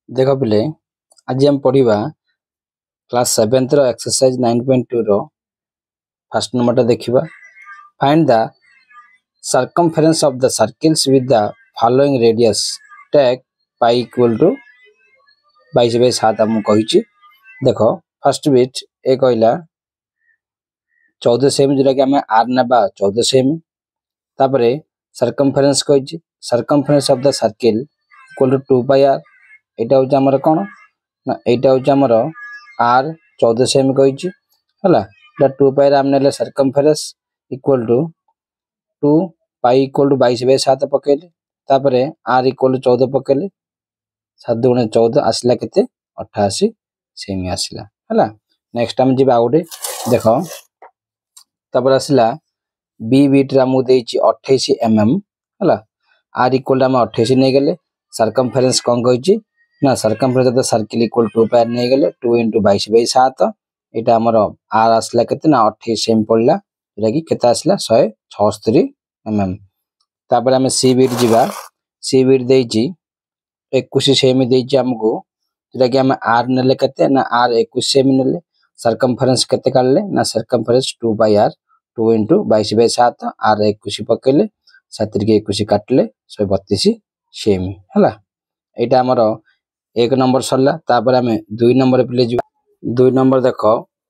देख पिले आज हम पढ़ा क्लास 7 रो एक्सरसाइज 9.2 रो फर्स्ट नंबर देखा find the circumference of the circles with the following radius take pi equal to 22/7 आम कही देख फर्स्ट बिट ए कहला 14 सेमी जोटा कि आम आर ना 14 सेमी तापर सर्कमफेरेंस कही circumference of the circle equal to 2 pi r एटा हूँ आमर कौन ना एटा हूँ आमर आर 14 सेमी कही है 2 पाई आम ने circumference equal to 2 pi equal to 22/7 पकेले तापर आर इक्वल टू 14 पकेले 7 × 14 आसला केते 88 सेमी आसला है। नेक्स्ट आम जी आउटे देख तापर आसला बी बीट आमको देछि 28 mm है आर इक्वल आम 28 नहीं गले सर्कमफेरेंस कौन कही ना circumference of the circle equal 2 पाई नहीं गले 2 × 22/7 एटा हमर आर आसला केते ना 28 सेमी पड़ला जेटा कि केते आसला 176 mm। तापर आम सी बीट जीवा सी बीट देछि 21 सेमी देछि हमको जेटा कि हम आर नेले केते ना आर 21 सेमी नेले सर्कमफेरेंस केते काढले ना सर्कमफेरेंस 2 पाई आर 2 × 22/7 आर 21 पकेले 7 × 21 काटले 132 सेमी है। एटा हमर एक नंबर सरला तापर आम 2 नंबर पे जी 2 नंबर देख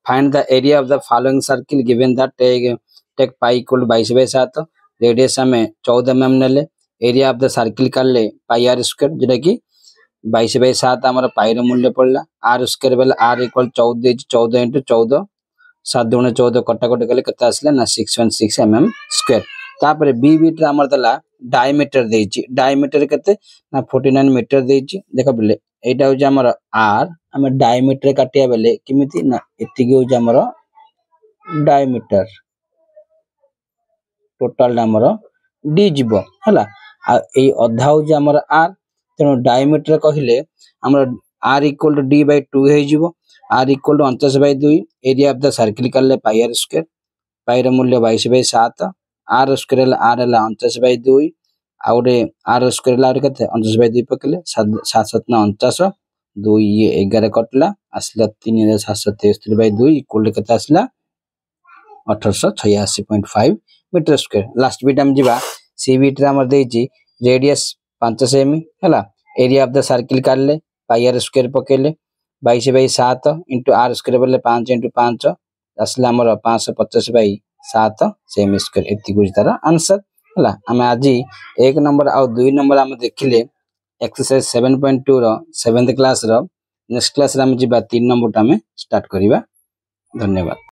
find the area of the following circle given the take pi equal 22/7 radius आम 14 mm नेले एरिया ऑफ द सर्कल काढले पाई आर स्क्वायर जेटा कि 22/7 आमर पाई रो मूल्य पड़ला आर स्क्वायर बेले आर इक्वल 14 देछि 14 × 14 7 × 14 कटाकटी कले केते आसला ना 616 mm स्क्वायर। तापर बी बीट आमर दला डायमीटर देछि डायमीटर केते ना 49 मीटर देछि देख बिले एटा हो हमर आर हम डायमीटर काटिया बेले किमिति ना एतिगे हो हमर डायमीटर टोटल हमर डी जीवो हला आ ए अधा हो हमर आर तेनो डायमीटर कहिले हमर आर इक्वल टू d/2 हे जीवो r equal to 49/2 area of the circle करले पाई आर स्क्वायर पाई रो मूल्य 22/7 आर स्क्वायर आर हला 49/2 आउटे आर स्क्वायर आउट केते 49/2 पकेले 7 7 ना 49 2 ये 11 कटला आसला 3773/2 इक्वल केते आसला 1886.5 मीटर स्क्वायर। लास्ट बीट हम जीवा सी बीट हमर देछि रेडियस 5 सेमी हैला एरिया ऑफ द सर्कल काढले पाई आर स्क्वायर पकेले 22/7 * आर स्क्वायर बेले 5 × 5 आसला हमर 550/7 सेमी स्क्वायर एति गुज तार आंसर हला। हम आज 1 नंबर आ 2 नंबर हम देखिले एक्सरसाइज 7.2 रो 7th क्लास रो नेक्स्ट क्लास रे हम जीवा 3 नंबर टा में स्टार्ट करिवा। धन्यवाद।